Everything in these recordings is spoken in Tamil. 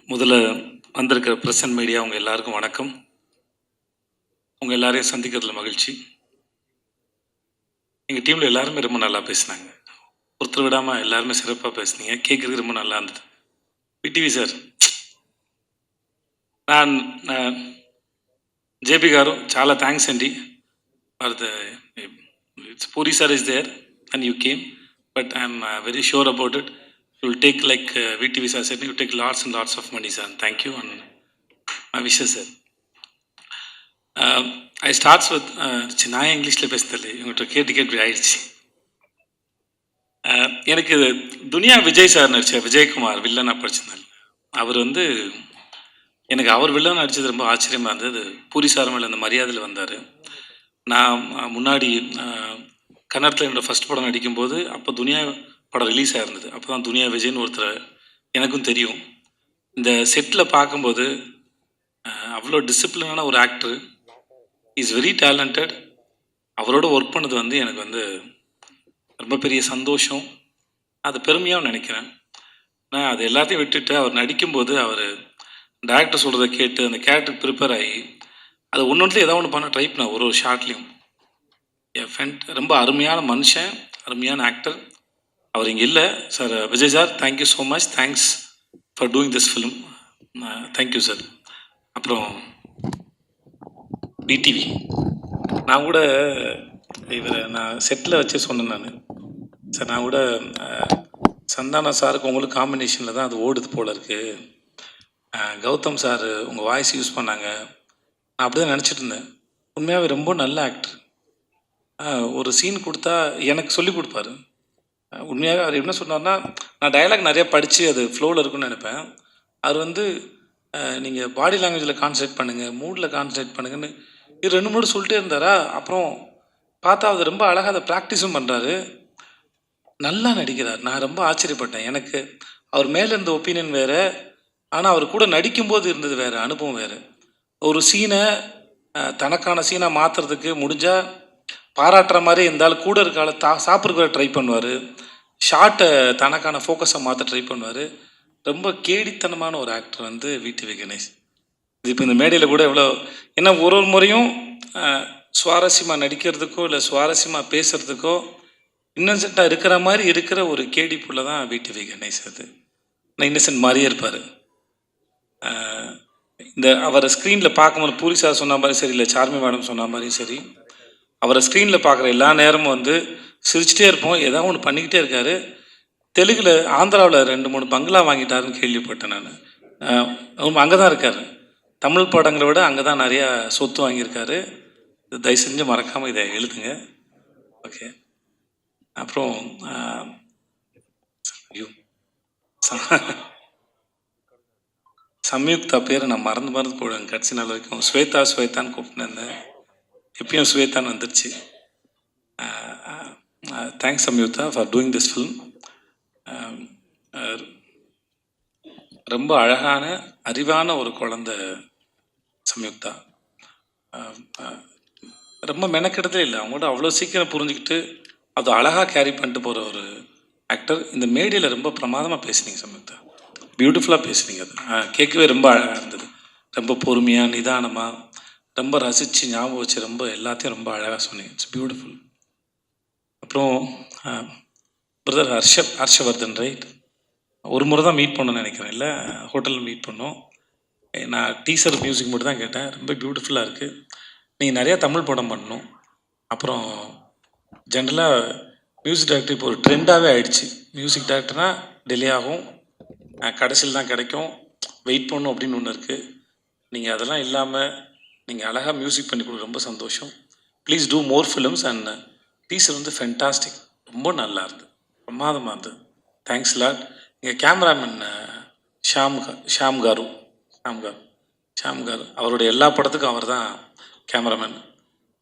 முதல்ல வந்திருக்கிற ப்ரெஸ் அண்ட் மீடியா உங்கள் எல்லாருக்கும் வணக்கம். உங்கள் எல்லாரையும் சந்திக்கிறதுல மகிழ்ச்சி. எங்கள் டீமில் எல்லாருமே ரொம்ப நல்லா பேசினாங்க. ஒருத்தர் விடாமல் எல்லாருமே சிறப்பாக பேசுனீங்க. கேட்குறதுக்கு ரொம்ப நல்லா இருந்தது. విటివి సార్, జేపీ గారు చాలా థ్యాంక్స్ అండి for the Puri sir is there and you came, but I'm very sure about it. You will take like VTV sir said, you take lots and lots of money, sir. Thank you and my wishes, sir. I starts with நான் இங்கிலீஷில் பேசுதல் இவங்கள்ட்ட கேட்டு ஆயிடுச்சு. எனக்கு துனியா விஜய் சார் நடித்த விஜயகுமார் வில்லனாக படிச்சிருந்தார். அவர் எனக்கு அவர் வில்லன் நடித்தது ரொம்ப ஆச்சரியமாக இருந்தது. பூரி சார் மேலே அந்த மரியாதையில் வந்தார். நான் முன்னாடி கன்னடத்தில் என்னோடய ஃபஸ்ட் படம் நடிக்கும்போது அப்போ துனியா படம் ரிலீஸ் ஆகிருந்தது. அப்போ தான் துனியா விஜய்னு ஒருத்தர் எனக்கும் தெரியும். இந்த செட்டில் பார்க்கும்போது அவ்வளோ டிசிப்ளினான ஒரு ஆக்டர், இஸ் வெரி டேலண்டட். அவரோட ஒர்க் பண்ணது எனக்கு ரொம்ப பெரிய சந்தோஷம், அது பெருமையாகவும் நினைக்கிறேன். நான் அது எல்லாத்தையும் விட்டுட்டு அவர் நடிக்கும்போது அவர் டேரக்டர் சொல்கிறத கேட்டு அந்த கேரக்டருக்கு ப்ரிப்பேர் ஆகி அது ஒன்று ஏதாவது ஒன்று பண்ண ட்ரை பண்ண ஒரு ஷார்ட்லேயும் என் ஃப்ரெண்ட் ரொம்ப அருமையான மனுஷன், அருமையான ஆக்டர். அவர் இங்கே இல்லை sir. Vijay sir, thank you so much. Thanks for doing this film. Thank you sir. அப்புறம் விடிவி, நான் கூட நான் செட்டில் வச்சே சொன்னேன். சார், நான் கூட சந்தானா சாருக்கு உங்களுக்கு காம்பினேஷனில் தான் அது ஓடுது போல் இருக்குது. கௌதம் சார் உங்கள் வாய்ஸ் யூஸ் பண்ணாங்க. நான் அப்படி தான் நினச்சிட்டு இருந்தேன். உண்மையாகவே ரொம்ப நல்ல ஆக்டர். ஒரு சீன் கொடுத்தா எனக்கு சொல்லி கொடுப்பாரு. உண்மையாக அவர் என்ன சொன்னார்னா, நான் டயலாக் நிறையா படித்து அது ஃப்ளோவில் இருக்குன்னு நினைப்பேன். அவர் நீங்கள் பாடி லாங்குவேஜில் கான்சன்ட்ரேட் பண்ணுங்கள், மூடில் கான்சன்ட்ரேட் பண்ணுங்கன்னு இது 2-3 சொல்லிட்டே இருந்தாரா. அப்புறம் பார்த்தா அவர் ரொம்ப அழகாக அதை ப்ராக்டிஸும் பண்ணுறாரு, நல்லா நடிக்கிறார். நான் ரொம்ப ஆச்சரியப்பட்டேன். எனக்கு அவர் மேலே இருந்த ஒப்பீனியன் வேறு, ஆனால் அவர் கூட நடிக்கும்போது இருந்தது வேறு, அனுபவம் வேறு. ஒரு சீனை தனக்கான சீனாக மாற்றுறதுக்கு முடிஞ்சால் பாராட்டுற மாதிரி இருந்தாலும் கூட இருக்கால சாப்பிட்ற ட்ரை பண்ணுவார். ஷார்ட்டை தனக்கான ஃபோக்கஸை மாற்ற ட்ரை பண்ணுவார். ரொம்ப கேடித்தனமான ஒரு ஆக்டர் விடிவி கணேஷ். இது இப்போ இந்த மேடையில் கூட எவ்வளோ ஏன்னா ஒரு முறையும் சுவாரஸ்யமாக நடிக்கிறதுக்கோ இல்லை சுவாரஸ்யமாக பேசுகிறதுக்கோ இன்னசென்ட்டாக இருக்கிற மாதிரி இருக்கிற ஒரு கேடி புள்ள தான் விடிவி கணேஷ். அது நான் இன்னசென்ட் மாதிரியே இருப்பார். இந்த அவரை ஸ்க்ரீனில் பார்க்கும்போது பூரி சார் சொன்ன மாதிரி சரி, இல்லை சார்மி மேடம் சொன்ன மாதிரியும் சரி, அவரை ஸ்க்ரீனில் பார்க்குற எல்லா நேரமும் சிரிச்சிட்டே இருப்போம். ஏதாவது ஒன்று பண்ணிக்கிட்டே இருக்கார். தெலுங்கில் ஆந்திராவில் 2-3 பங்களா வாங்கிட்டாருன்னு கேள்விப்பட்டேன் நான். அங்கே தான் இருக்கார். தமிழ் படங்களை விட அங்கே தான் நிறையா சொத்து வாங்கியிருக்காரு. தயவு செஞ்சு மறக்காமல் இதை எழுதுங்க. ஓகே. அப்புறம் சம்யுக்தா பேரை நான் மறந்து போடுவேன் கடைசி நாள் வரைக்கும். ஸ்வேதான்னு கூப்பிட்டுருந்தேன், எப்பயும் ஸ்வேதான்னு வந்துருச்சு. Thanks Samyuktha for doing this film. ரொம்ப அழகான அறிவான ஒரு குழந்தை சம்யுக்தா. ரொம்ப மெனக்கெடுதலே இல்லை, அவங்கள்ட்ட அவ்வளோ சீக்கிரம் புரிஞ்சுக்கிட்டு அது அழகாக கேரி பண்ணிட்டு போகிற ஒரு ஆக்டர். இந்த மேடையில் ரொம்ப பிரமாதமாக பேசுனீங்க சம்யுக்தா, பியூட்டிஃபுல்லாக பேசுனீங்க. அது கேட்கவே ரொம்ப அழகாக இருந்தது. ரொம்ப பொறுமையாக நிதானமாக ரொம்ப ரசித்து ஞாபகம் வச்சு ரொம்ப எல்லாத்தையும் ரொம்ப அழகாக சொன்னீங்க. It's beautiful. அப்புறம் பிரதர் ஹர்ஷவர்தன், ரைட்? ஒரு முறை தான் மீட் பண்ணணும்னு நினைக்கிறேன், இல்லை ஹோட்டலில் மீட் பண்ணோம். நான் டீசர் மியூசிக் மட்டும் தான் கேட்டேன். ரொம்ப பியூட்டிஃபுல்லாக இருக்குது. நீங்கள் நிறையா தமிழ் படம் பண்ணணும். அப்புறம் ஜென்ரலாக மியூசிக் டைரக்டர் இப்போ ஒரு ட்ரெண்டாகவே ஆகிடுச்சு. மியூசிக் டைரக்டர்னால் டிலே ஆகும், கடைசியில் தான் கிடைக்கும், வெயிட் பண்ணணும் அப்படின்னு ஒன்று இருக்குது. நீங்கள் அதெல்லாம் இல்லாமல் நீங்கள் அழகாக மியூசிக் பண்ணி கொடுக்க ரொம்ப சந்தோஷம். Please do more films. And teaser fantastic, ரொம்ப நல்லா இருந்தது, பிரமாதமாக இருந்தது. Thanks lot. எங்கள் கேமராமேன் ஷாம் காரு அவருடைய எல்லா படத்துக்கும் அவர் தான் கேமராமேன்.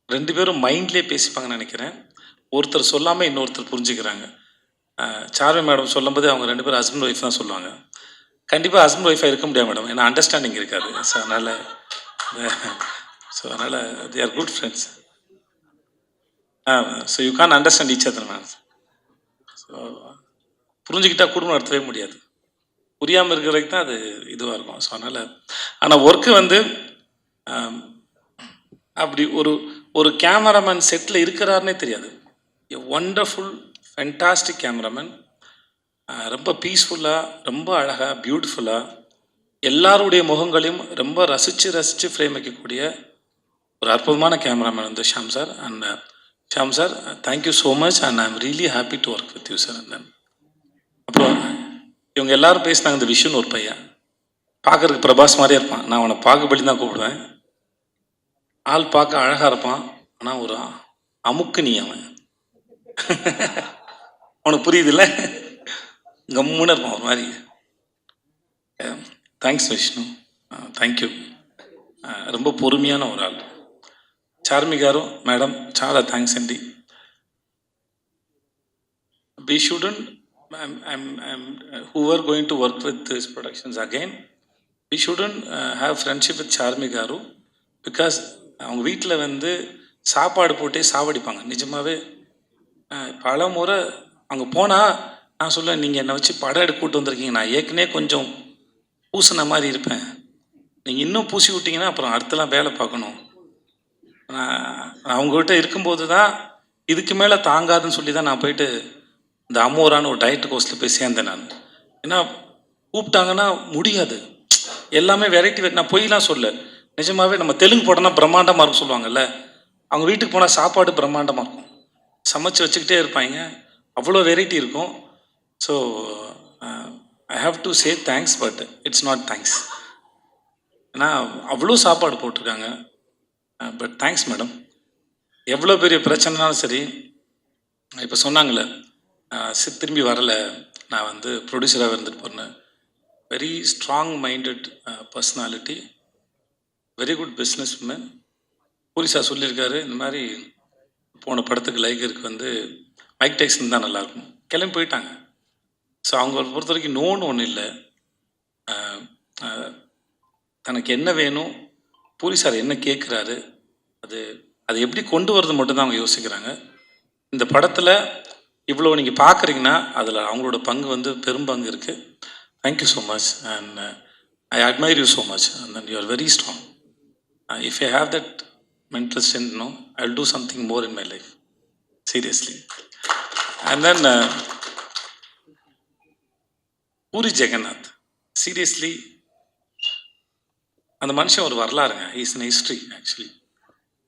2 பேரும் மைண்ட்லேயே பேசிப்பாங்கன்னு நினைக்கிறேன். ஒருத்தர் சொல்லாமல் இன்னொருத்தர் புரிஞ்சுக்கிறாங்க. சார்வி மேடம் சொல்லும்போது அவங்க 2 பேரும் ஹஸ்பண்ட் ஒய்ஃப் தான் சொல்லுவாங்க. கண்டிப்பாக ஹஸ்பண்ட் ஒய்ஃபாக இருக்க முடியாது மேடம், ஏன்னா அண்டர்ஸ்டாண்டிங் இருக்காது. ஸோ அதனால் they are good friends. So you can understand each other ma'am. So புரிஞ்சுக்கிட்டால் குடும்பம் நடத்தவே முடியாது. புரியாமல் இருக்கிற வரைக்கும் தான் அது இதுவாக இருக்கும். ஸோ அதனால் ஆனால் ஒர்க்கு வந்து அப்படி ஒரு கேமராமேன் செட்டில் இருக்கிறாருன்னே தெரியாது. எ ஒண்டர்ஃபுல் ஃபென்டாஸ்டிக் கேமராமேன். ரொம்ப பீஸ்ஃபுல்லாக, ரொம்ப அழகாக, பியூட்டிஃபுல்லாக எல்லாருடைய முகங்களையும் ரொம்ப ரசித்து ஃப்ரேம் வைக்கக்கூடிய ஒரு அற்புதமான கேமராமேன் வந்து Sham sir. And Sham sir, thank you so much and I am really happy to work with you sir. And then அப்புறம் இவங்க எல்லாரும் பேசினாங்க. இந்த விஷுன்னு ஒரு பையன் பார்க்கறதுக்கு பிரபாஸ் மாதிரியே இருப்பான். நான் அவனை பாகுபலி தான் கூப்பிடுவேன். ஆள் பார்க்க அழகாக இருப்பான், ஆனால் ஒரு அமுக்கு நீ அவன் அவனுக்கு புரியுதுல்ல, கம்முன்னு இருப்பான் ஒரு மாதிரி. Thanks Vishnu, thank you. ரொம்ப பொறுமையான ஒரு ஆள். చార్మి గారు, మేడం చాలా థ్యాంక్స్ అండి. We shouldn't, who are going to work with these productions again, we shouldn't have friendship with Charmi గారు because அவங்க வீட்டில் வந்து சாப்பாடு போட்டே சாவடிப்பாங்க. நிஜமாகவே பல முறை அங்கே போனால் நான் சொல்ல, நீங்கள் என்னை வச்சு படம் எடுக்க கூட்டு வந்திருக்கீங்க, நான் ஏற்கனவே கொஞ்சம் பூசின மாதிரி இருப்பேன், நீங்கள் இன்னும் பூசி விட்டீங்கன்னா அப்புறம் அடுத்தலாம் வேலை பார்க்கணும். அவங்ககிட்ட இருக்கும்போது தான் இதுக்கு மேலே தாங்காதுன்னு சொல்லி தான் நான் போயிட்டு இந்த அமோரான ஒரு டயட் கோர்ஸில் போய் சேர்ந்தேன் நான். ஏன்னா கூப்பிட்டாங்கன்னா முடியாது, எல்லாமே வெரைட்டி. நான் பொய்லாம் சொல்ல, நிஜமாகவே நம்ம தெலுங்கு படம்னா பிரம்மாண்டமாக இருக்கும் சொல்லுவாங்கல்ல, அவங்க வீட்டுக்கு போனால் சாப்பாடு பிரம்மாண்டமாக இருக்கும், சமைச்சு வச்சுக்கிட்டே இருப்பாங்க, அவ்வளோ வெரைட்டி இருக்கும். So I have to say thanks, but it's not thanks. ஏன்னா அவ்வளோ சாப்பாடு போட்டிருக்காங்க. But thanks madam. எவ்வளோ பெரிய பிரச்சனைனாலும் சரி, இப்போ சொன்னாங்களே திரும்பி வரலை, நான் வந்து ப்ரொடியூசராக இருந்துட்டு போகிறேன். Very strong minded personality, very good business woman. Puri sir சொல்லியிருக்காரு, இந்த மாதிரி போன படத்துக்கு லைகருக்கு வந்து மைக் டைசன் தான் நல்லாயிருக்கும், கிளம்பி போயிட்டாங்க. ஸோ அவங்கள பொறுத்த வரைக்கும் நோன்னு ஒன்றும் இல்லை. தனக்கு என்ன வேணும், பூரி சார் என்ன கேட்குறாரு, அது எப்படி கொண்டு வரது மட்டும்தான் அவங்க யோசிக்கிறாங்க. இந்த படத்தில் இவ்வளோ நீங்கள் பார்க்குறீங்கன்னா அதில் அவங்களோட பங்கு வந்து பெரும் பங்கு இருக்குது. Thank you so much and I admire you so much and then you are very strong. If I have that mental strength, no, I will do something more in my life, seriously. And then Puri Jagannadh, seriously அந்த மனுஷன் ஒரு வரலாறுங்க. Is in history. ஆக்சுவலி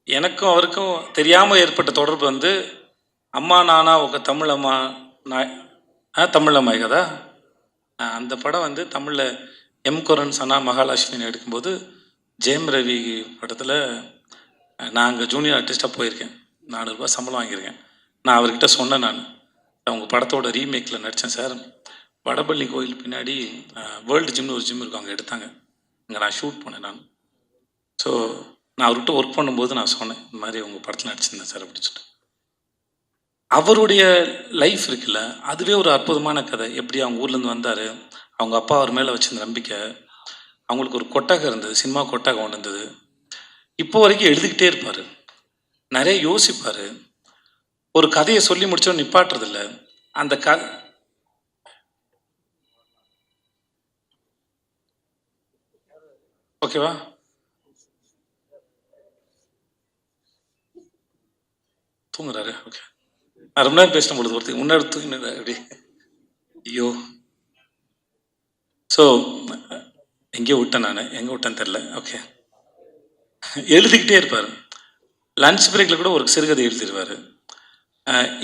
எனக்கும் அவருக்கும் தெரியாமல் ஏற்பட்ட தொடர்பு வந்து அம்மா நானா ఒక தமிழம்மா தமிழம்மாய் கதா, அந்த படம் வந்து தமிழில் எம் குரன் சனா மகாலட்சுமின்னு எடுக்கும்போது ஜெயம் ரவி படத்தில் நான் அங்கே ஜூனியர் ஆர்டிஸ்ட்டாக போயிருக்கேன். 400 ரூபா சம்பளம் வாங்கியிருக்கேன். நான் அவர்கிட்ட சொன்னேன், நான் அவங்க படத்தோட ரீமேக்கில் நடித்தேன் சார், வடபள்ளி கோயில் பின்னாடி வேர்ல்டு ஜிம்னு ஒரு ஜிம் இருக்கும், அங்கே எடுத்தாங்க, அங்கே நான் ஷூட் பண்ணேன் நான். ஸோ நான் அவர்கிட்ட ஒர்க் பண்ணும்போது நான் சொன்னேன், இந்த மாதிரி உங்கள் படத்தில் நடிச்சிருந்தேன் சார் அப்படின்னு சொல்லிட்டு. அவருடைய லைஃப் இருக்குல்ல, அதுவே ஒரு அற்புதமான கதை. எப்படி அவங்க ஊர்லேருந்து வந்தார், அவங்க அப்பா அவர் மேலே வச்சிருந்த நம்பிக்கை, அவங்களுக்கு ஒரு கொட்டகம் இருந்தது, சினிமா கொட்டகம் ஒன்று இருந்தது. இப்போ வரைக்கும் எழுதிக்கிட்டே இருப்பார், நிறைய யோசிப்பார், ஒரு கதையை சொல்லி முடிச்சோன்னு நிப்பாட்டுறதில்ல. அந்த கதை ஓகேவா, தூங்குறாரு. ஓகே, நான் ரொம்ப நேரம் பேசின பொழுது ஒருத்தர் முன்னாடி தூங்கினாரு அப்படி, ஐயோ. ஸோ எங்கேயோ விட்டேன், நான் எங்கே விட்டேன்னு தெரில. ஓகே, எழுதிக்கிட்டே இருப்பார். லன்ச் பிரேக்கில் கூட ஒரு சிறுகதை எழுதிடுவார்.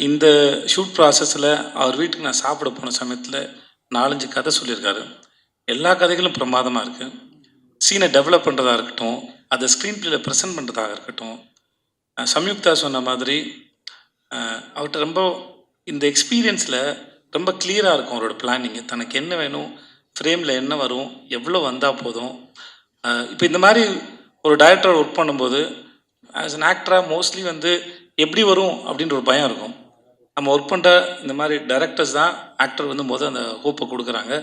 இந்த ஷூட் ப்ராசஸில் அவர் வீட்டுக்கு நான் சாப்பிட போன சமயத்தில் 4-5 கதை சொல்லியிருக்காரு. எல்லா கதைகளும் பிரமாதமாக இருக்குது. சீனை டெவலப் பண்ணுறதா இருக்கட்டும், அதை ஸ்க்ரீன் பிளேயில் ப்ரெசென்ட் பண்ணுறதாக இருக்கட்டும். சம்யுக்தா சொன்ன மாதிரி அவர்கிட்ட ரொம்ப இந்த எக்ஸ்பீரியன்ஸில் ரொம்ப கிளியராக இருக்கும் அவரோட பிளானிங்கு. தனக்கு என்ன வேணும், ஃப்ரேமில் என்ன வரும், எவ்வளோ வந்தால் போதும். இப்போ இந்த மாதிரி ஒரு டைரக்டர் ஒர்க் பண்ணும்போது ஆஸ் அன் ஆக்டராக மோஸ்ட்லி வந்து எப்படி வரும் அப்படின்ற ஒரு பயம் இருக்கும். நம்ம ஒர்க் பண்ணுற இந்த மாதிரி டைரக்டர்ஸ் தான் ஆக்டர் வந்து அந்த ஹோப்பை கொடுக்குறாங்க,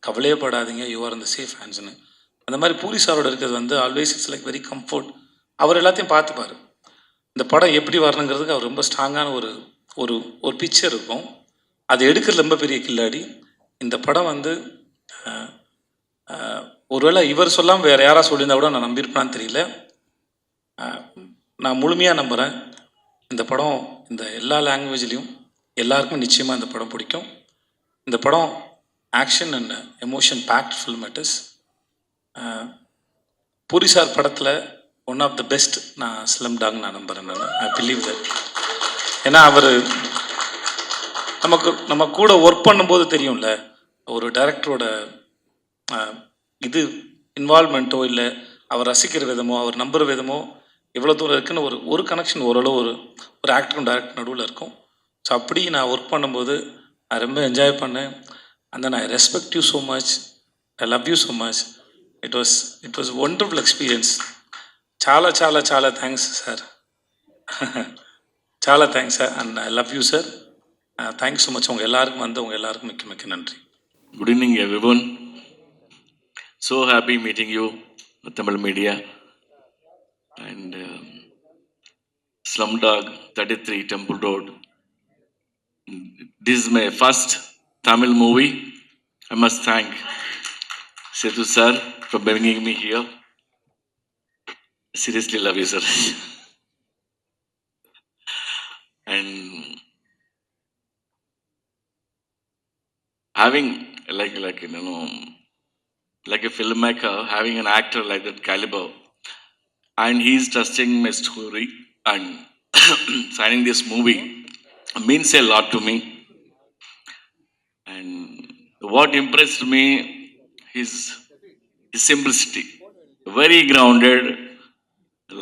கவலையே படாதீங்க, யூ ஆர் இந்த சேஃப் ஹேண்ட்ஸ்னு. அந்த மாதிரி பூரி சாரோட இருக்கிறது வந்து always it's like very comfort. அவர் எல்லாத்தையும் பார்த்துப்பார். இந்த படம் எப்படி வரணுங்கிறதுக்கு அவர் ரொம்ப ஸ்ட்ராங்கான ஒரு பிக்சர் இருக்கும். அதை எடுக்கிறது ரொம்ப பெரிய கில்லாடி. இந்த படம் வந்து ஒருவேளை இவர் சொல்லாமல் வேறு யாராவது சொல்லியிருந்தா கூட நான் நம்பியிருப்பேனான்னு தெரியல. நான் முழுமையாக நம்புகிறேன், இந்த படம் இந்த எல்லா லாங்குவேஜ்லேயும் எல்லாருக்கும் நிச்சயமாக இந்த படம் பிடிக்கும். இந்த படம் action and emotion packed film it is. Puri sir படத்தில் ஒன் ஆஃப் த பெஸ்ட் நான் ஸ்லம் டாக் நான் நம்புகிறேன். I believe that. ஏன்னா அவர் நம்ம கூட ஒர்க் பண்ணும்போது தெரியும்ல, ஒரு டைரக்டரோட இது இன்வால்மெண்ட்டோ இல்லை அவர் ரசிக்கிற விதமோ அவர் நம்புகிற விதமோ எவ்வளோ தூரம் இருக்குன்னு ஒரு கனெக்ஷன் ஓரளவு ஒரு ஆக்டரும் டைரக்டர் நடுவில் இருக்கும். ஸோ அப்படி நான் ஒர்க் பண்ணும்போது நான் ரொம்ப என்ஜாய் பண்ணேன். And then I respect you so much, I love you so much. It was wonderful experience. చాలా చాలా చాలా థ్యాంక్స్ సార్. చాలా thanks sir and I love you sir. Thanks so much. உங்கள் எல்லாருக்கும் உங்கள் எல்லாருக்கும் மிக்க மிக்க நன்றி. Good evening, everyone. So happy meeting you, Tamil media. And Slumdog 33 Temple Road. This is my first Tamil movie. I must thank Sethu sir for bringing me here. Seriously love you, sir. And having like a filmmaker, having an actor like that caliber, and he's trusting my story and signing this movie means a lot to me. And what impressed me is his simplicity, very grounded.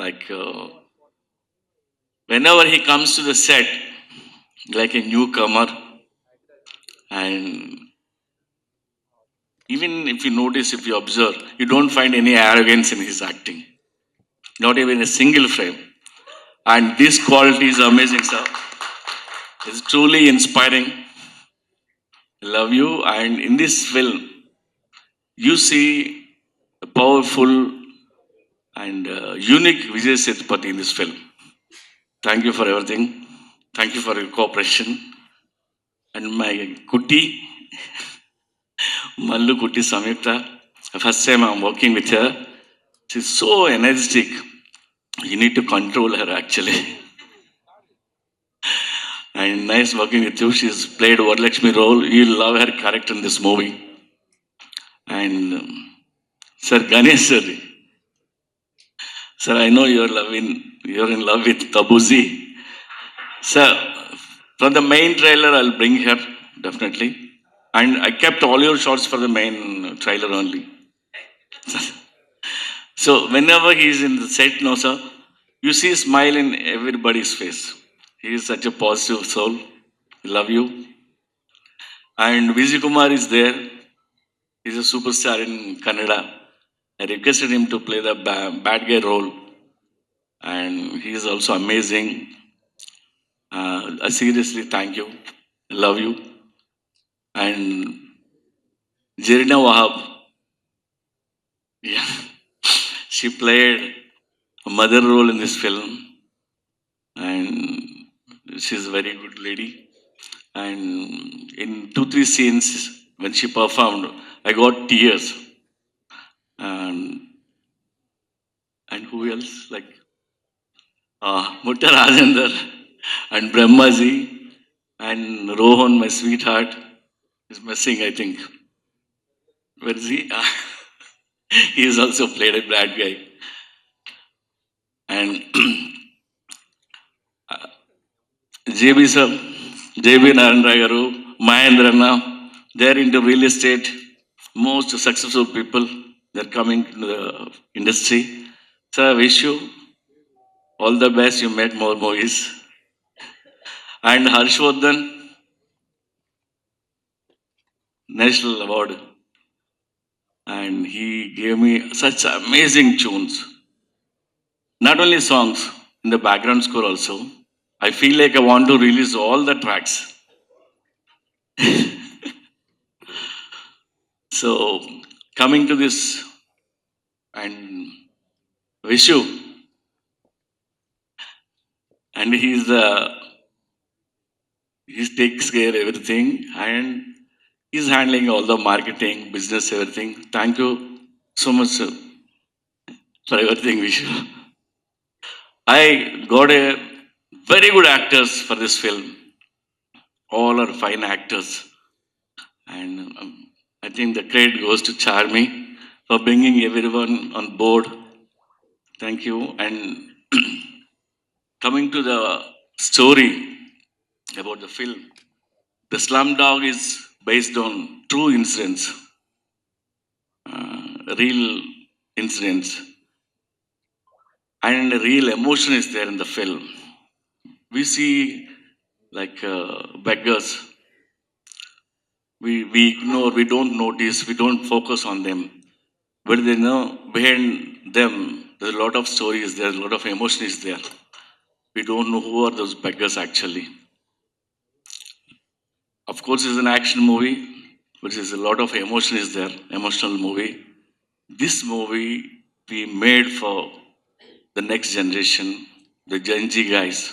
Like whenever he comes to the set, like a newcomer, and even if you notice, if you observe, you don't find any arrogance in his acting, not even a single frame. And this quality is amazing, sir. It's truly inspiring. I love you. And in this film, you see a powerful and unique Vijay Sethupathi in this film. Thank you for everything. Thank you for your cooperation. And my Kutti, Mallu Kutti Samyukta, first time I'm working with her. She's so energetic. You need to control her actually. And nice working with you. She's played Varalakshmi role. You'll love her character in this movie. And Sir Ganesh sir. Sir, I know you're in love with Tabuzi. Sir, from the main trailer, I'll bring her, definitely. And I kept all your shots for the main trailer only. So, whenever he's in the set, no, sir, you see a smile in everybody's face. He is such a positive soul. Love you. And Vijay Kumar is there. He's a superstar in Kannada. I requested him to play the bad guy role. And he is also amazing. I seriously thank you. Love you. And Jerina Wahab. Yeah. She played a mother role in this film. And she's a very good lady. And in 2-3 scenes, when she performed, I got tears. And who else? Like Mutta Rajendra and Brahmaji and Rohan, my sweetheart, is missing, I think. Where is he? He has also played a bad guy. And JB sir, JB Narendra Garu, Mahendrana, they're into real estate. Most successful people, they're coming to the industry. Sir, I wish you all the best. You make more movies. And Harshvardhan, National Award. And he gave me such amazing tunes. Not only songs, in the background score also. I feel like I want to release all the tracks. So, coming to this, and Vishu, and he takes care of everything, and He's handling all the marketing, business, everything. Thank you so much, sir, for everything, Vishu. I got a very good actors for this film. All are fine actors. And I think the credit goes to Charmy for bringing everyone on board. Thank you. And coming to the story about the film, the Slum Dog is based on true incidents, real incidents, and real emotion is there in the film. We see like beggars, we ignore, we don't notice, we don't focus on them. But they know behind them, there's a lot of stories, there's a lot of emotion is there. We don't know who are those beggars actually. Of course, it's an action movie, but there's a lot of emotion is there, emotional movie. This movie we made for the next generation, the Gen Z guys.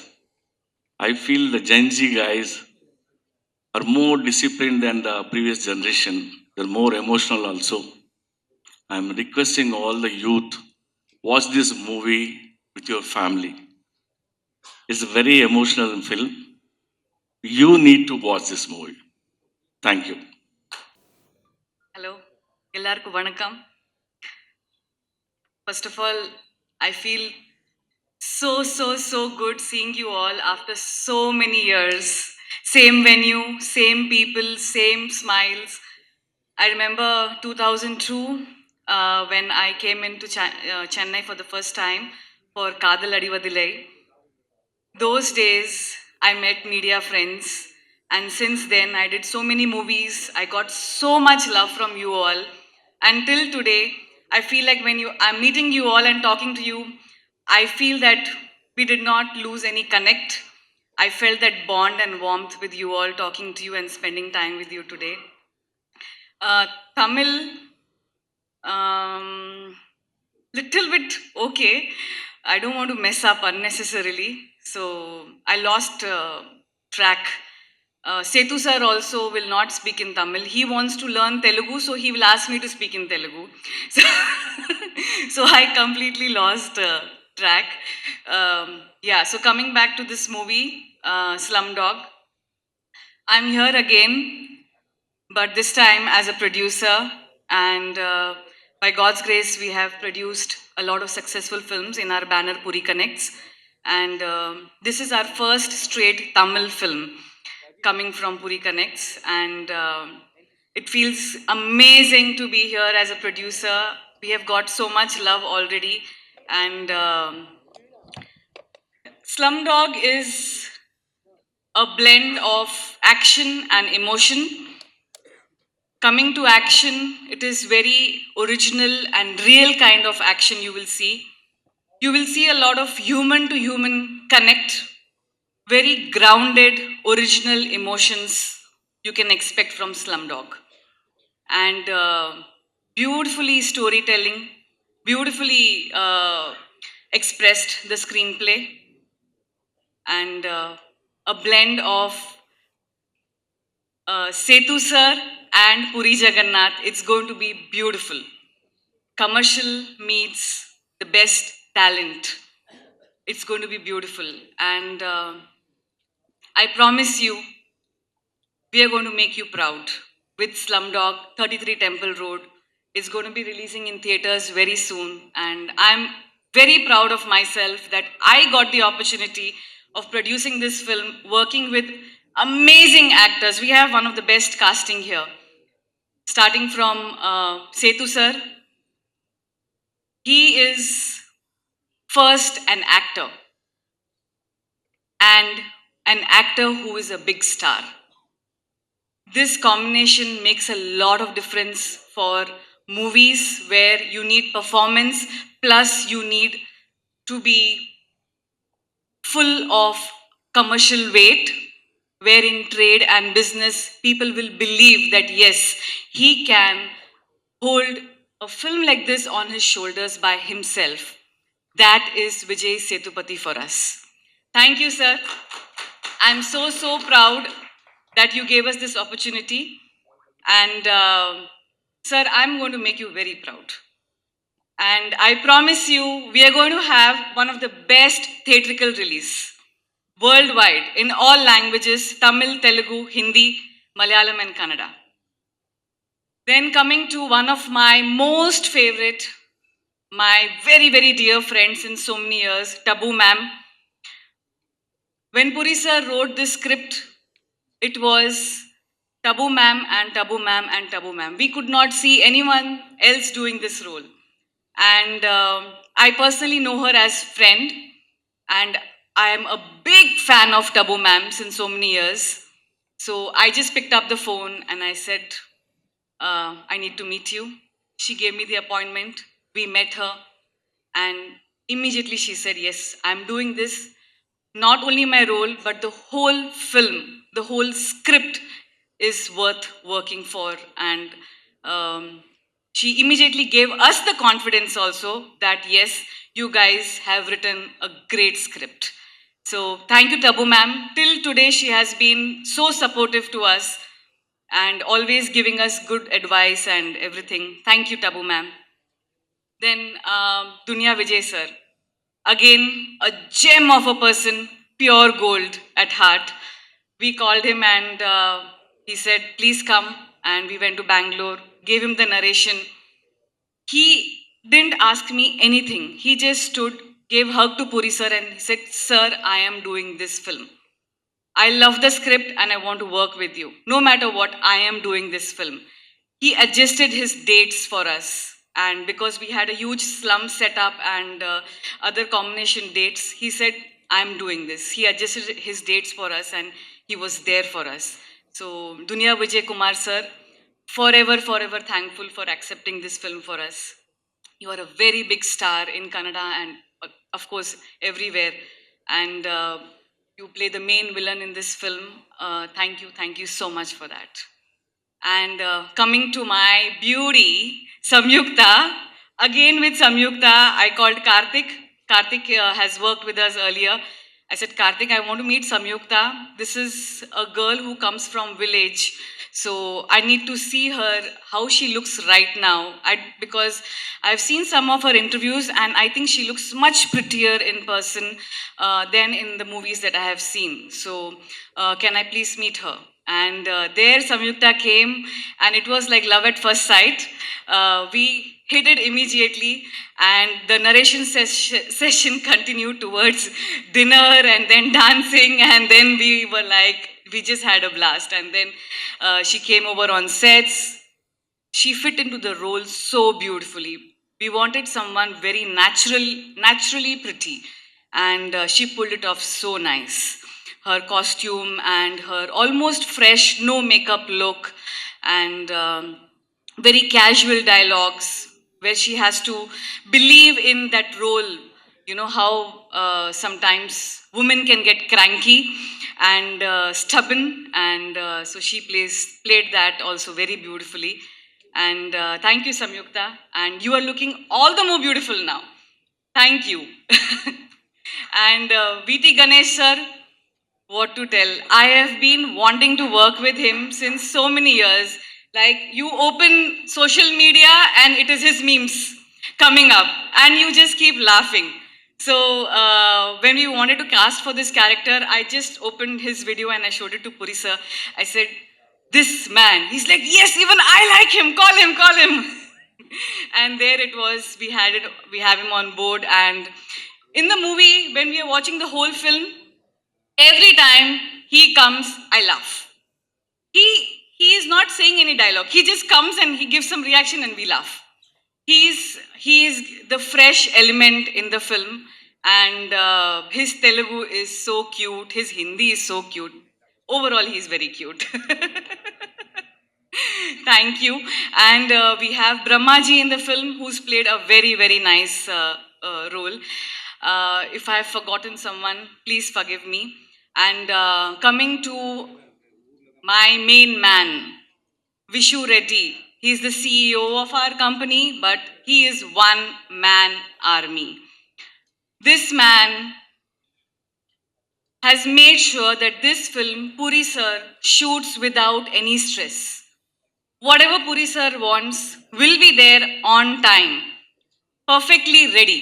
I feel the Gen Z guys are more disciplined than the previous generation. They're more emotional also. I'm requesting all the youth, watch this movie with your family. It's a very emotional film. You need to watch this movie. Thank you. Hello எல்லாருக்கும் வணக்கம். First of all, I feel so good seeing you all after so many years. Same venue, same people, same smiles. I remember 2002 when I came into Chennai for the first time for Kadal Adivadilai. Those days I met media friends, and since then I did so many movies. I got so much love from you all. Until today, I feel like when I'm meeting you all and talking to you, I feel that we did not lose any connect. I felt that bond and warmth with you all, talking to you and spending time with you today. Tamil, little bit okay. I don't want to mess up unnecessarily, so I lost track. Setu sir also will not speak in Tamil. He wants to learn Telugu, so he will ask me to speak in Telugu. So, so I completely lost track. Yeah, so coming back to this movie, Slumdog, I'm here again, but this time as a producer, and by God's grace, we have produced a lot of successful films in our banner Puri Connects, and this is our first straight Tamil film coming from Puri Connects, and it feels amazing to be here as a producer. We have got so much love already, and Slumdog is a blend of action and emotion. Coming to action, it is very original and real kind of action you will see. You will see a lot of human to human connect, very grounded, original emotions you can expect from Slumdog. And beautifully storytelling, beautifully expressed the screenplay, and a blend of Setu sir and Puri Jagannath. It's going to be beautiful. Commercial meets the best talent. It's going to be beautiful. And I promise you, we are going to make you proud with Slumdog 33 Temple Road. It's going to be releasing in theaters very soon. And I'm very proud of myself that I got the opportunity of producing this film, working with amazing actors. We have one of the best casting here. Starting from Setu sir. He is first an actor, and an actor who is a big star. This combination makes a lot of difference for movies where you need performance, plus you need to be full of commercial weight, where in trade and business, people will believe that yes, he can hold a film like this on his shoulders by himself. That is Vijay Sethupathi for us. Thank you, sir. I'm so proud that you gave us this opportunity. And sir, I'm going to make you very proud. And I promise you, we are going to have one of the best theatrical release worldwide in all languages: Tamil, Telugu, Hindi, Malayalam, and Kannada. Then coming to one of my most favorite, my very, very dear friend since so many years, Tabu ma'am. When Puri sir wrote this script, it was Tabu ma'am and Tabu ma'am and Tabu ma'am. We could not see anyone else doing this role. And I personally know her as friend, and I am a big fan of Tabu ma'am since so many years. So I just picked up the phone and I said, I need to meet you. She gave me the appointment. We met her, and immediately she said, yes, I'm doing this. Not only my role, but the whole film, the whole script is worth working for. And she immediately gave us the confidence also that, yes, you guys have written a great script. So thank you, Tabu ma'am. Till today, she has been so supportive to us and always giving us good advice and everything. Thank you, Tabu ma'am. Then Dunya Vijay sir. Again, a gem of a person, pure gold at heart. We called him and he said, please come. And we went to Bangalore, gave him the narration. He didn't ask me anything. He just stood, gave hug to Puri sir and he said, sir, I am doing this film. I love the script and I want to work with you. No matter what, I am doing this film. He adjusted his dates for us. And because we had a huge slum setup and other combination dates, he said, I'm doing this. He adjusted his dates for us and he was there for us. So, Dunya Vijay Kumar sir, forever, forever thankful for accepting this film for us. You are a very big star in Kannada and, of course, everywhere. And you play the main villain in this film. Thank you so much for that. And coming to my beauty, Samyukta. Again with Samyukta, I called Karthik. Karthik has worked with us earlier. I said, Karthik, I want to meet Samyukta. This is a girl who comes from village. So I need to see her, how she looks right now. Because I've seen some of her interviews and I think she looks much prettier in person than in the movies that I have seen. So can I please meet her? And there Samyukta came and it was like love at first sight. We hit it immediately and the narration session continued towards dinner and then dancing, and then we were like, we just had a blast. And then she came over on sets. She fit into the role so beautifully. We wanted someone very naturally pretty, and she pulled it off so nice. Her costume and her almost fresh, no makeup look, and very casual dialogues where she has to believe in that role. You know how sometimes women can get cranky and stubborn, and so she played that also very beautifully. And thank you, Samyukta. And you are looking all the more beautiful now. Thank you. And VT Ganesh sir, what to tell? I have been wanting to work with him since so many years. Like, you open social media and it is his memes coming up and you just keep laughing. So when we wanted to cast for this character, I just opened his video and I showed it to Puri sir. I said, this man. He's like, yes, even I like him. Call him. And there it was. We have him on board. And in the movie, when we are watching the whole film, every time he comes, I laugh. He is not saying any dialogue. He just comes and he gives some reaction and we laugh. He is the fresh element in the film, and his Telugu is so cute. His Hindi is so cute. Overall, he's very cute. Thank you. And we have Brahmaji in the film, who's played a very, very nice role. If I have forgotten someone, please forgive me. And coming to my main man, Vishu Reddy. He is the CEO of our company, but he is one-man army. This man has made sure that this film, Puri sir, shoots without any stress. whatever Puri sir wants will be there on time, perfectly ready.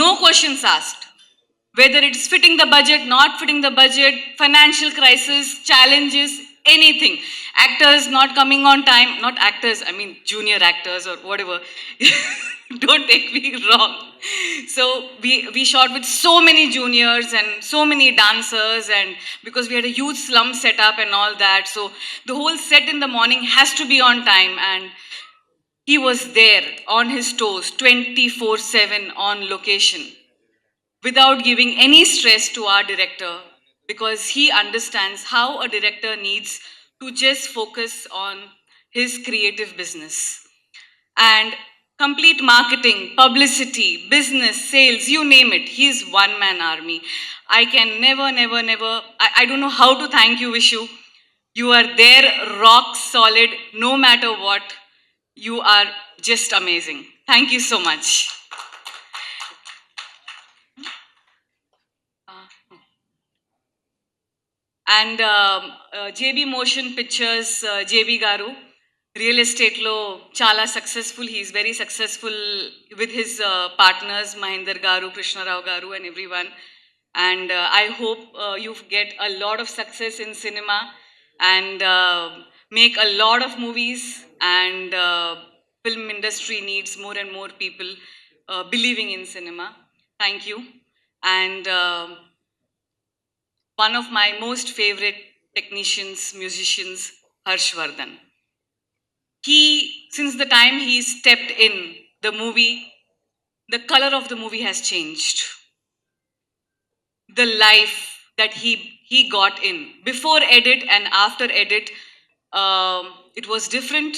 No questions asked. Whether it's fitting the budget, not fitting the budget, financial crisis, challenges, anything. Actors not coming on time, not actors, I mean junior actors or whatever. Don't take me wrong. So we shot with so many juniors and so many dancers, and because we had a huge slum setup and all that, so the whole set in the morning has to be on time, and he was there on his toes 24/7 on location without giving any stress to our director, because he understands how a director needs to just focus on his creative business. And complete marketing, publicity, business, sales, you name it, he's one man army. I can never, I don't know how to thank you, Vishu. You are there, rock solid, no matter what. You are just amazing. Thank you so much. And JB motion pictures JB గారు రియల్ ఎస్టేట్లో చాలా successful, he's very successful with his partners Mahender గారు, కృష్ణరావు గారు and everyone. And I hope you get a lot of success in cinema and make a lot of movies, and film industry needs more and more people believing in cinema. Thank you. And one of my most favorite technicians, musicians, Harshvardhan. He, since the time he stepped in the movie, the color of the movie has changed. The life that he got in before edit and after edit, it was different,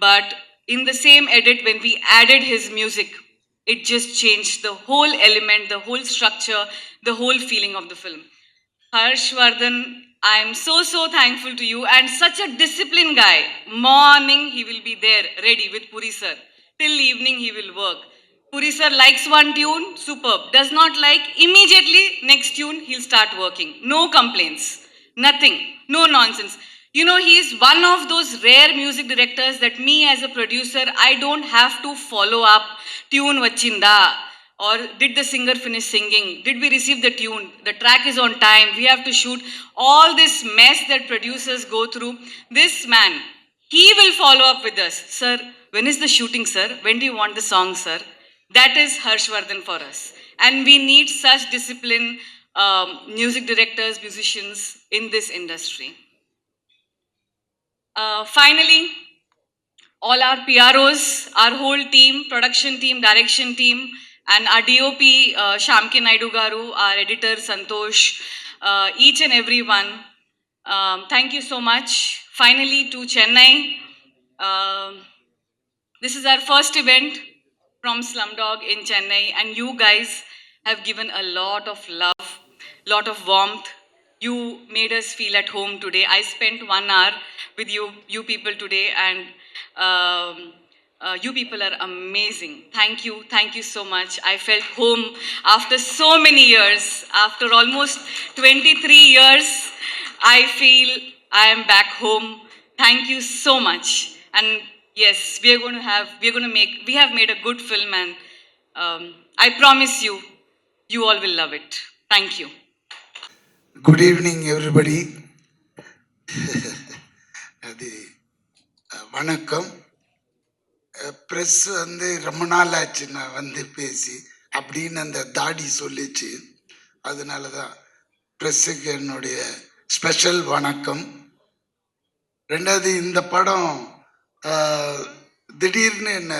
but in the same edit when we added his music, it just changed the whole element, the whole structure, the whole feeling of the film. Harshvardhan, I am so thankful to you, and such a disciplined guy. Morning he will be there ready with Puri sir, till evening he will work. Puri sir likes one tune, superb. Does not like, immediately next tune he'll start working. No complaints, nothing, no nonsense. You know, he is one of those rare music directors that me as a producer, I don't have to follow up. Tune vachinda, or did the singer finish singing? Did we receive the tune? The track is on time. We have to shoot. All this mess that producers go through. This man, he will follow up with us. Sir, when is the shooting, sir? When do you want the song, sir? That is Harshvardhan for us. And we need such disciplined music directors, musicians in this industry. Finally, all our PROs, our whole team, production team, direction team, and our DOP, Shamki Naidu Garu, our editor, Santosh, each and every one. Thank you so much. Finally, to Chennai. This is our first event from Slumdog in Chennai, and you guys have given a lot of love, lot of warmth. You made us feel at home today. I spent 1 hour with you people today, and you people are amazing. Thank you so much. I felt home after so many years. After almost 23 years, I feel I am back home. Thank you so much. And yes, we have made a good film, and I promise you, you all will love it. Thank you. Good evening, everybody. அது வணக்கம். ப்ரெஸ் ரொம்ப நாள் ஆச்சு நான் பேசி அப்படின்னு அந்த தாடி சொல்லிச்சு. அதனால தான் ப்ரெஸ்ஸுக்கு என்னுடைய ஸ்பெஷல் வணக்கம். ரெண்டாவது, இந்த படம் திடீர்னு என்ன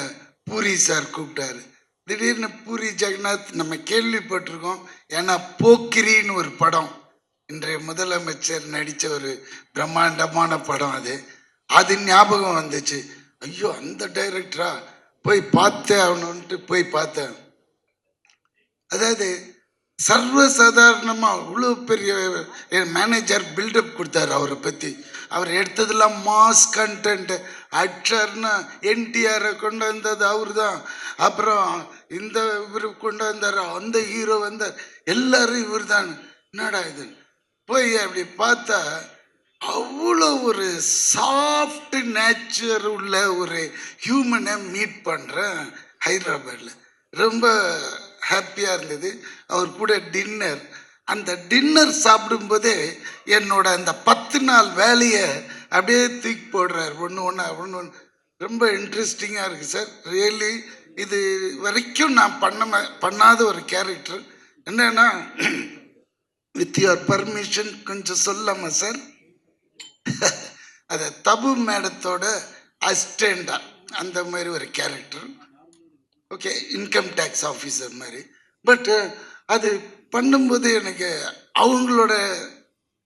பூரி சார் கூப்பிட்டாரு. திடீர்னு பூரி ஜெகநாத் நம்ம கேள்விப்பட்டிருக்கோம். ஏன்னா போக்கிரின்னு ஒரு படம், இன்றைய முதலமைச்சர் நடித்த ஒரு பிரம்மாண்டமான படம், அது ஞாபகம் வந்துச்சு. ஐயோ, அந்த டைரக்டரா, போய் பார்த்தே ஆகணுன்ட்டு போய் பார்த்தேன். அதாவது சர்வசாதாரணமாக அவ்வளோ பெரிய மேனேஜர் பில்டப் கொடுத்தாரு அவரை பற்றி. அவர் எடுத்ததெல்லாம் மாஸ் கண்டென்ட். ஆக்டர்னா என்டிஆரை கொண்டு வந்தது அவர் தான். அப்புறம் இந்த இவர் கொண்டு வந்தார், அந்த ஹீரோ வந்தார், எல்லாரும் இவர் தான். என்னடா இது? போய் அப்படி பார்த்தா அவ்வளோ ஒரு சாஃப்ட் நேச்சர் உள்ள ஒரு ஹியூமனை மீட் பண்ணுறேன் ஹைதராபாத்தில். ரொம்ப ஹாப்பியாக இருந்தது. அவர் கூட டின்னர், அந்த டின்னர் சாப்பிடும்போதே என்னோட அந்த 10 நாள் வேலையை அப்படியே தூக்கி போடுறார் ஒன்று. ரொம்ப இன்ட்ரெஸ்டிங்காக இருக்குது சார். ரியலி இது வரைக்கும் நான் பண்ணாத ஒரு கேரக்டர். என்னன்னா, வித் யுவர் பர்மிஷன் கொஞ்சம் சொல்லாமா சார்? அது தபு மேடத்தோட அசிஸ்டண்டா அந்த மாதிரி ஒரு character. Okay, income tax officer மாதிரி. பட் அது பண்ணும்போது எனக்கு அவங்களோட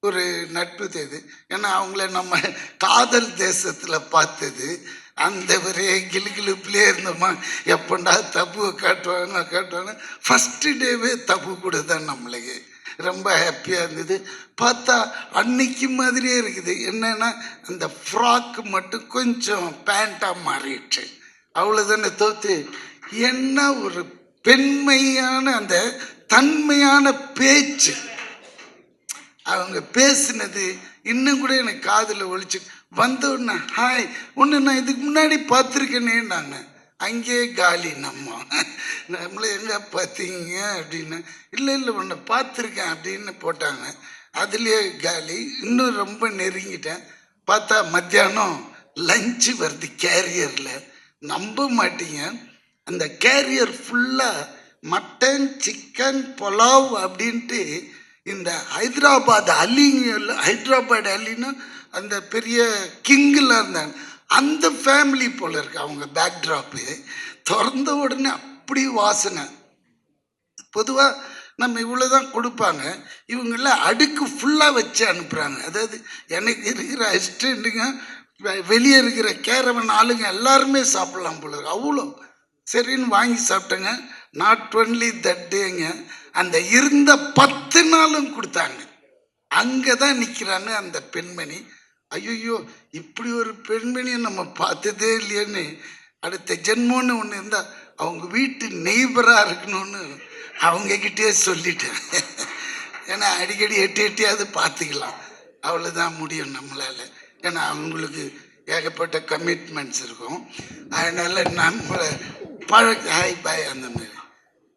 ஒரு நட்பு தேது. ஏன்னா அவங்கள நம்ம காதல் தேசத்தில் பார்த்தது. அந்த ஒரே கிளுகிளுப்புலேயே இருந்தோமா, எப்பண்டா தப்புவை காட்டுவாங்க. ஃபஸ்ட்டு டேவே தப்பு கூட தான் நம்மளுக்கு ரொம்ப ஹாப்பியாக இருந்தது. பார்த்தா அன்னைக்கு மாதிரியே இருக்குது. என்னன்னா அந்த ஃப்ராக்கு மட்டும் கொஞ்சம் பேண்ட்டாக மாறிடுச்சு, அவ்வளோதானே தோத்து. என்ன ஒரு பெண்மையான அந்த தன்மையான பேச்சு, அவங்க பேசினது இன்னும் கூட எனக்கு காதில் ஒழிச்சு வந்தோடனே, ஹாய் ஒன்று நான் இதுக்கு முன்னாடி பார்த்துருக்கேனே. நாங்கள் அங்கேயே காலி நம்மளை எங்கே பார்த்தீங்க அப்படின்னு. இல்லை ஒன்று பார்த்துருக்கேன் அப்படின்னு போட்டாங்க. அதுலேயே காலி. இன்னும் ரொம்ப நெருங்கிட்டேன். பார்த்தா மத்தியானம் லஞ்சு வருது கேரியரில். நம்ப மாட்டீங்க, அந்த கேரியர் ஃபுல்லாக மட்டன் சிக்கன் புலாவ் அப்படின்ட்டு இந்த ஹைதராபாத் அலின்னா அந்த பெரிய கிங்கில் இருந்தாங்க, அந்த ஃபேமிலி போல் இருக்கு அவங்க பேக்ட்ராப்பு. திறந்த உடனே அப்படி வாசனை. பொதுவாக நம்ம இவ்வளோதான் கொடுப்பாங்க, இவங்கெல்லாம் அடுக்கு ஃபுல்லாக வச்சு அனுப்புகிறாங்க. அதாவது எனக்கு இருக்கிற அசிஸ்டண்ட்டுங்க, வெளியே இருக்கிற கேரவன் ஆளுங்க எல்லாருமே சாப்பிட்லாம் போல இருக்கு. அவ்வளோ சரின்னு வாங்கி சாப்பிட்டேங்க. நாட் ஒன்லி தட் டேங்க, அந்த இருந்த 10 நாளும் கொடுத்தாங்க. அங்கே தான் நிற்கிறான்னு அந்த பெண்மணி. ஐயோ, இப்படி ஒரு பெண்மணியை நம்ம பார்த்ததே இல்லையேன்னு, அடுத்த ஜென்மோன்னு ஒன்று இருந்தால் அவங்க வீட்டு நெய்பராக இருக்கணும்னு அவங்கக்கிட்டே சொல்லிட்டேன். ஏன்னா அடிக்கடி எட்டியாவது பார்த்துக்கலாம், அவ்வளோதான் முடியும் நம்மளால். ஏன்னா அவங்களுக்கு ஏகப்பட்ட கமிட்மெண்ட்ஸ் இருக்கும். அதனால் நம்மளை ஹாய் பாய் அந்த மாதிரி.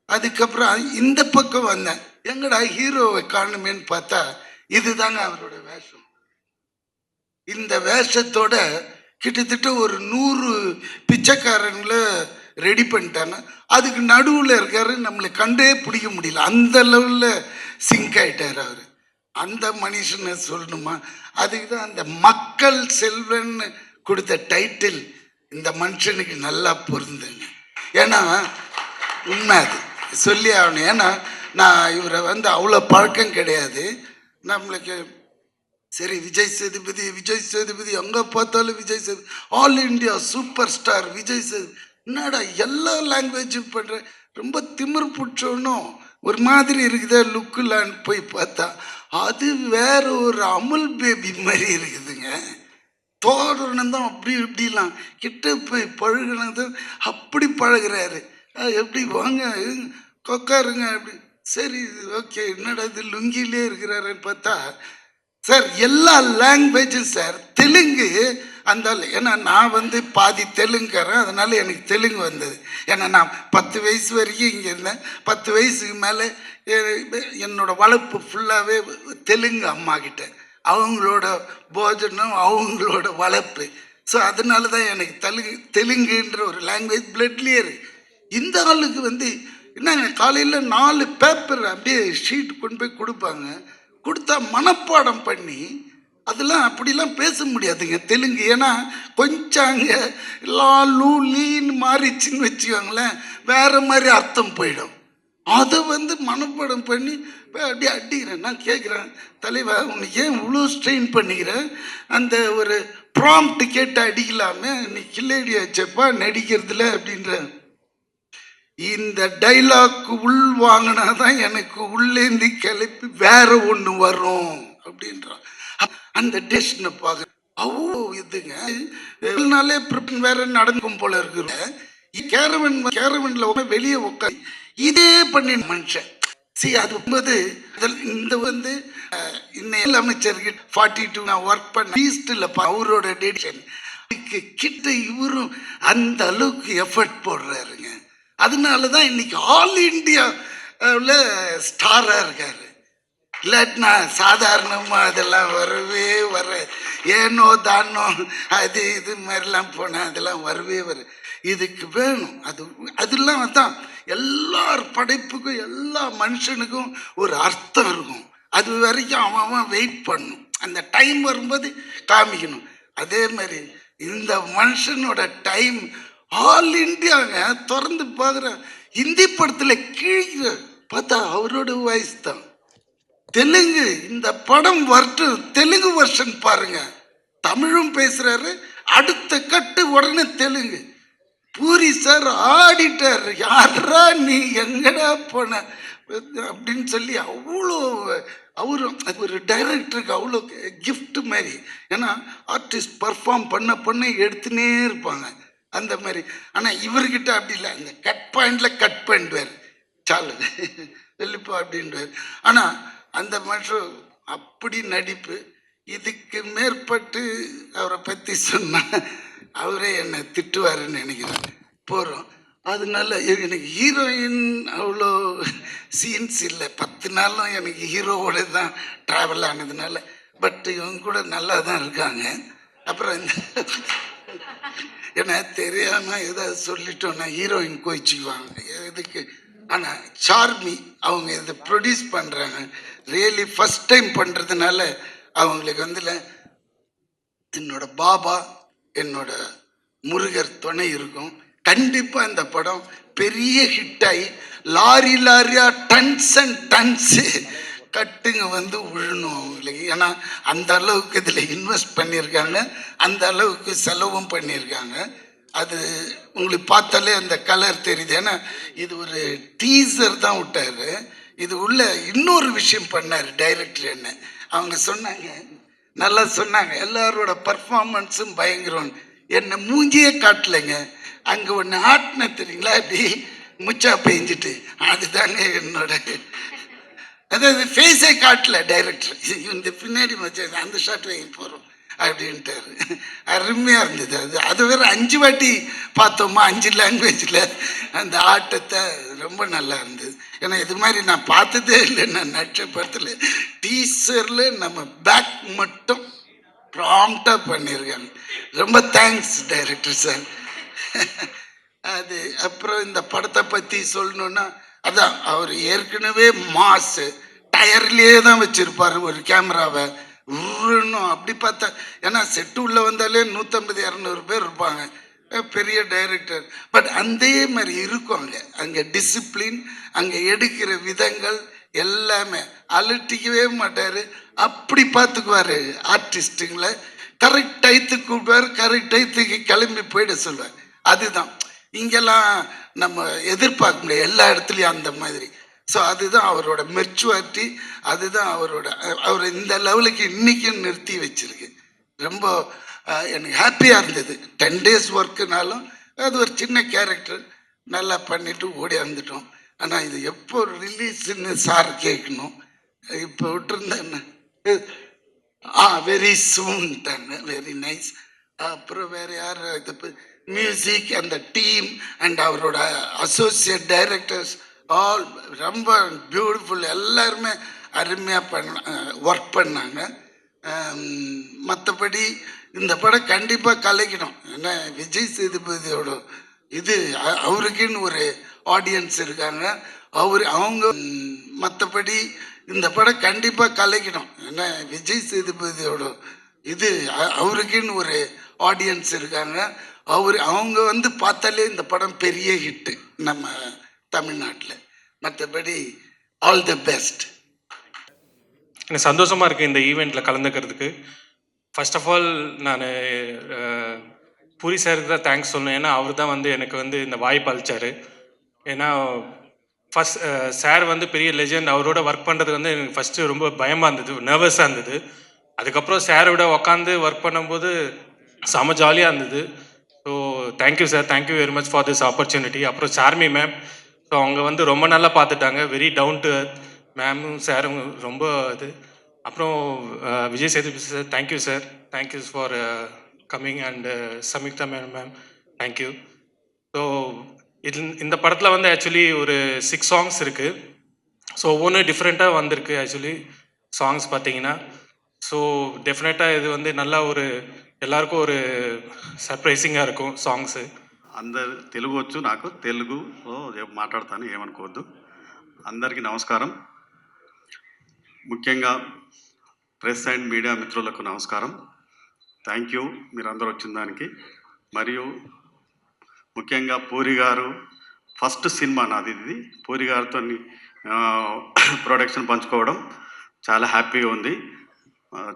அதுக்கப்புறம் இந்த பக்கம் வந்தேன், எங்கடா ஹீரோவை காணுமேன்னு பார்த்தா இதுதாங்க அவரோட வேஷம். இந்த வேஷத்தோட கிட்டத்தட்ட ஒரு 100 பிச்சைக்காரங்களை ரெடி பண்ணிட்டாங்க. அதுக்கு நடுவில் இருக்காரு, நம்மளை கண்டே பிடிக்க முடியல, அந்த லெவலில் சிங்க் ஆகிட்டார் அவர். அந்த மனுஷனை சொல்லணுமா? அதுக்கு தான் அந்த மக்கள் செல்வன்னு கொடுத்த டைட்டில் இந்த மனுஷனுக்கு நல்லா பொருந்துங்க. ஏன்னா உண்மை, அது சொல்லி ஆகணும். ஏன்னா நான் இவரை அவ்வளோ பழக்கம் கிடையாது நம்மளுக்கு. சரி, விஜய் சேதுபதி எங்கே பார்த்தாலும் Vijay Sethupathi, all India super star Vijay Sethupathi. என்னடா எல்லா லாங்குவேஜும் பண்ணுற, ரொம்ப திமிர் பிடிச்சோன்னும் ஒரு மாதிரி இருக்குதா லுக்குலான்னு போய் பார்த்தா அது வேற ஒரு அமுல் பேபி மாதிரி இருக்குதுங்க. தோரணம் தான் அப்படி இப்படிலாம், கிட்ட போய் பழகினதும் அப்படி பழகிறாரு. எப்படி வாங்க கொக்காருங்க அப்படி. சரி ஓகே, என்னடா இது லுங்கிலே இருக்கிறாருன்னு பார்த்தா சார் எல்லா லாங்குவேஜும் சார். தெலுங்கு அந்த, ஏன்னா நான் பாதி தெலுங்குறேன், அதனால எனக்கு தெலுங்கு வந்தது. ஏன்னா நான் 10 வயசு வரைக்கும் இங்கே இருந்தேன். 10 வயசுக்கு மேலே என்னோட வளர்ப்பு ஃபுல்லாகவே தெலுங்கு அம்மா கிட்ட, அவங்களோட போஜனம் அவங்களோட வளர்ப்பு. ஸோ அதனால தான் எனக்கு தெலுங்குன்ற ஒரு லாங்குவேஜ் பிளட்லேயே இருக்கு. இந்த ஆளுக்கு என்னங்க காலையில் 4 பேப்பர் அப்படியே ஷீட் கொண்டு போய் கொடுப்பாங்க. கொடுத்தா மனப்பாடம் பண்ணி, அதெல்லாம் அப்படிலாம் பேச முடியாதுங்க தெலுங்கு. ஏன்னா கொஞ்சம் அங்கே லூ லீன்னு மாறிச்சின்னு வச்சுக்கோங்களேன், வேறு மாதிரி அர்த்தம் போயிடும். அதை மனப்பாடம் பண்ணி அப்படியே அடிக்கிறேன். நான் கேட்குறேன், தலைவா உனக்கு ஏன் இவ்வளோ ஸ்ட்ரெயின் பண்ணிக்கிறேன், அந்த ஒரு ப்ராம்ப்ட் கேட்டு அடிக்கலாமே, நீ கில்லேடி ஆச்சப்பா நடிக்கிறதுல அப்படின்ற. இந்த டைலாக் உள் வாங்கினா தான் எனக்கு உள்ளேந்தி கிளப்பி வேற ஒன்று வரும் அப்படின்றான். அந்த டெஸ்ட்னை பார்க்க அவ்வளோ இதுங்க. நாளே வேற நடக்கும் போல இருக்கிற கேரவன்ல வெளியே உட்காந்து இதே பண்ணி மனுஷன். சரி, அது இந்த இன்னும் அமைச்சர்கிட்ட 42 நான் ஒர்க் பண்ண ஈஸ்டில் அவரோட டெடிஷன் கிட்ட இவரும் அந்த அளவுக்கு எஃபர்ட் போடுறாருங்க. அதனால தான் இன்னைக்கு ஆல் இண்டியாவில் ஸ்டாராக இருக்காரு. இல்லாட்டினா சாதாரணமாக அதெல்லாம் வரவே வர ஏனோ தானோ அது இது மாதிரிலாம் போனால் அதெல்லாம் வரவே இதுக்கு வேணும். அதெல்லாம் தான் எல்லார் படைப்புக்கும் எல்லா மனுஷனுக்கும் ஒரு அர்த்தம் இருக்கும். அது வரைக்கும் அவன் வெயிட் பண்ணும். அந்த டைம் வரும்போது காமிக்கணும். அதே மாதிரி இந்த மனுஷனோட டைம் ஆல் இண்டியாங்க திறந்து பார்க்குற ஹிந்தி படத்தில் கீழே பார்த்தா அவரோட வாய்ஸ் தான். தெலுங்கு இந்த படம் வரட்டும், தெலுங்கு வெர்ஷன் பாருங்க, தமிழும் பேசுறாரு, அடுத்த கட்டு உடனே தெலுங்கு. பூரி சார் ஆடிட்டார், யாரா நீ எங்கடா போன அப்படின்னு சொல்லி அவ்வளோ அவரும் ஒரு டைரக்டருக்கு அவ்வளோ கிஃப்ட் மாதிரி. ஏன்னா ஆர்டிஸ்ட் பர்ஃபார்ம் பண்ண எடுத்துனே இருப்பாங்க அந்த மாதிரி. ஆனால் இவர்கிட்ட அப்படி இல்லை, அந்த கட் பாயிண்டில் கட் பண்ணிடுவார், சாலு வெளிப்பா அப்படின்வார். ஆனால் அந்த மனுஷன் அப்படி நடிப்பு. இதுக்கு மேற்பட்டு அவரை பற்றி சொன்னால் அவரே என்னை திட்டுவாருன்னு நினைக்கிறேன். போகிறோம். அதனால எனக்கு ஹீரோயின் அவ்வளோ சீன்ஸ் இல்லை. 10 நாளும் எனக்கு ஹீரோவோட தான் ட்ராவல் ஆனதுனால. பட் இவங்க கூட நல்லா தான் இருக்காங்க. அப்புறம் இந்த ஏன்னா தெரியாமல் ஏதாவது சொல்லிட்டோன்னா ஹீரோயின் கோச்சிக்குவாங்க எதுக்கு. ஆனால் சார்மி அவங்க இதை ப்ரொடியூஸ் பண்ணுறாங்க. ரியலி ஃபஸ்ட் டைம் பண்ணுறதுனால அவங்களுக்கு என்னோட பாபா என்னோட முருகர் துணை இருக்கும். கண்டிப்பாக இந்த படம் பெரிய ஹிட் ஆகி லாரியா டன்ஸ் அண்ட் டன்ஸு கட்டுங்க விழணும் அவங்களுக்கு. ஏன்னா அந்த அளவுக்கு இதில் இன்வெஸ்ட் பண்ணியிருக்காங்க, அந்த அளவுக்கு செலவும் பண்ணியிருக்காங்க. அது உங்களுக்கு பார்த்தாலே அந்த கலர் தெரியுது. ஏன்னா இது ஒரு டீசர் தான் விட்டார். இது உள்ள இன்னொரு விஷயம் பண்ணார் டைரக்டர். என்ன அவங்க சொன்னாங்க, நல்லா சொன்னாங்க, எல்லாரோட பர்ஃபார்மன்ஸும் பயங்கரம். என்னை மூஞ்சியே காட்டலைங்க, அங்கே ஒன்று ஆட்டின தெரியுங்களா, அப்படி முச்சா பெஞ்சிட்டு, அதுதாங்க என்னோட, அதாவது ஃபேஸே காட்டல டைரக்டர். இந்த பின்னாடி மச்சா அந்த ஷாட் வாங்கி போகிறோம் அப்படின்ட்டாரு. அருமையாக இருந்தது. அது வேற 5 வாட்டி பார்த்தோமா, 5 லாங்குவேஜில் அந்த ஆட்டத்தை. ரொம்ப நல்லா இருந்தது. ஏன்னா இது மாதிரி நான் பார்த்ததே இல்லை. நான் நட்சப்படத்தில் டீசரில் நம்ம பேக் மட்டும் ப்ராம்ப்டாக பண்ணியிருக்காங்க. ரொம்ப தேங்க்ஸ் டைரக்டர் சார். அது அப்புறம் இந்த படத்தை பற்றி சொல்லணுன்னா, அதான் அவர் ஏற்கனவே மாசு டயர்லேயே தான் வச்சுருப்பார் ஒரு கேமராவை. உருணும் அப்படி பார்த்தா, ஏன்னா செட்டு உள்ளே வந்தாலே 150-200 பேர் இருப்பாங்க, பெரிய டைரக்டர். பட் அதே மாதிரி இருக்கும் அங்கே டிசிப்ளின், அங்கே எடுக்கிற விதங்கள் எல்லாமே. அலட்டிக்கவே மாட்டார், அப்படி பார்த்துக்குவார் ஆர்டிஸ்ட்டுங்களை. கரெக்ட் டயத்துக்கு கூப்பிடுவார், கரெக்ட் டயத்துக்கு கிளம்பி போயிட சொல்லுவார். அதுதான் இங்கெல்லாம் நம்ம எதிர்பார்க்க முடியாது எல்லா இடத்துலையும் அந்த மாதிரி. ஸோ அதுதான் அவரோட மெச்சூரிட்டி, அதுதான் அவர் இந்த லெவலுக்கு இன்றைக்கும் நிறுத்தி வச்சிருக்கு. ரொம்ப எனக்கு ஹாப்பியாக இருந்தது. 10 days ஒர்க்குனாலும் அது ஒரு சின்ன கேரக்டர் நல்லா பண்ணிவிட்டு ஓடி வந்துட்டோம். ஆனால் இது எப்போ ரிலீஸ்ன்னு சார் கேட்கணும். இப்போ விட்டுருந்தேன், வெரி சூன் தானே, வெரி நைஸ். அப்புறம் வேறு யார், இது மியூசிக் அந்த டீம் அண்ட் அவரோட அசோசியேட் டைரக்டர்ஸ் ஆல் ரொம்ப பியூட்டிஃபுல். எல்லாருமே அருமையாக ஒர்க் பண்ணாங்க. மற்றபடி இந்த படம் கண்டிப்பாக கலைக்கணும். ஏன்னா விஜய் சேதுபதியோட இது அவருக்குன்னு ஒரு ஆடியன்ஸ் இருக்காங்க. அவங்க மற்றபடி இந்த படம் கண்டிப்பாக கலைக்கணும். ஏன்னா விஜய் சேதுபதியோட இது அவருக்குன்னு ஒரு ஆடியன்ஸ் இருக்காங்க. அவங்க பார்த்தாலே இந்த படம் பெரிய ஹிட்டு நம்ம தமிழ்நாட்டில். மற்றபடி ஆல் தி பெஸ்ட். எனக்கு சந்தோஷமாக இருக்குது இந்த ஈவெண்ட்டில் கலந்துக்கிறதுக்கு. ஃபர்ஸ்ட் ஆஃப் ஆல் நான் பூரி சாருக்கு தான் தேங்க்ஸ் சொல்லணும். ஏன்னா அவர் தான் எனக்கு இந்த வாய்ப்பு அளித்தார். ஏன்னா ஃபஸ்ட் சார் பெரிய லெஜெண்ட். அவரோட ஒர்க் பண்ணுறது எனக்கு ஃபஸ்ட்டு ரொம்ப பயமாக இருந்தது, நர்வஸாக இருந்தது. அதுக்கப்புறம் சாரோட உட்காந்து ஒர்க் பண்ணும்போது செம ஜாலியாக இருந்தது. So thank you sir, thank you very much for this opportunity. அப்புறம் சார்மி மேம், ஸோ அவங்க ரொம்ப நல்லா பார்த்துட்டாங்க. வெரி டவுன் டு எர்த் மேமும் சாரும் ரொம்ப இது. அப்புறம் Vijay Sethupathi sir, thank you sir, thank you for coming and Samiktha ma'am thank you. So இந்த படத்தில் வந்து ஆக்சுவலி ஒரு 6 சாங்ஸ் இருக்குது. ஸோ ஒவ்வொன்றும் டிஃப்ரெண்ட்டாக வந்திருக்கு ஆக்சுவலி சாங்ஸ் பார்த்தீங்கன்னா. ஸோ டெஃபினட்டாக இது வந்து நல்லா ஒரு எல்லாருக்கும் ஒரு సర్ప్రైజింగ్గా இருக்கும் సాంగ్స్. అందరు తెలుగు వచ్చు, నాకు తెలుగులో మాట్లాడతాను, ఏమనుకోవద్దు. అందరికీ నమస్కారం. ముఖ్యంగా ప్రెస్ అండ్ మీడియా మిత్రులకు నమస్కారం. థ్యాంక్ యూ మీరందరూ వచ్చిన దానికి. మరియు ముఖ్యంగా పూరి గారు ఫస్ట్ సినిమా నాది ఇది. పూరి గారితో ప్రొడక్షన్ పంచుకోవడం చాలా హ్యాపీగా ఉంది.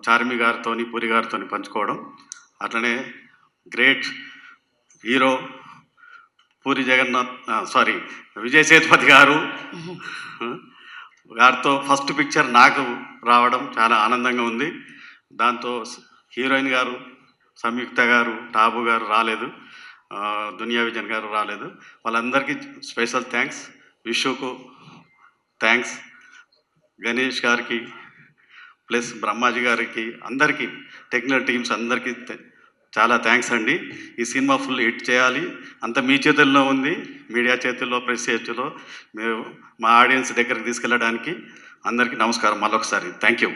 చార్మి గారితో పూరి గారితో పంచుకోవడం, అట్లనే గ్రేట్ హీరో పూరి జగన్నాథ్ విజయ్ సేతుపతి గారితో ఫస్ట్ పిక్చర్ నాకు రావడం చాలా ఆనందంగా ఉంది. దాంతో హీరోయిన్ గారు సంయుక్త గారు, టాబు గారు రాలేదు, దునియా విజన్ గారు రాలేదు. వాళ్ళందరికీ స్పెషల్ థ్యాంక్స్. విషుకు థ్యాంక్స్, గణేష్ గారికి ప్లస్ బ్రహ్మాజీ గారికి, అందరికీ టెక్నికల్ టీమ్స్ అందరికీ చాలా థ్యాంక్స్ అండి. ఈ సినిమా ఫుల్ హిట్ చేయాలి, అంత మీ చేతుల్లో ఉంది, మీడియా చేతుల్లో, ప్రెస్ చేతుల్లో. మేము మా ఆడియన్స్ దగ్గరికి తీసుకెళ్ళడానికి అందరికీ నమస్కారం మళ్ళొకసారి. Thank you.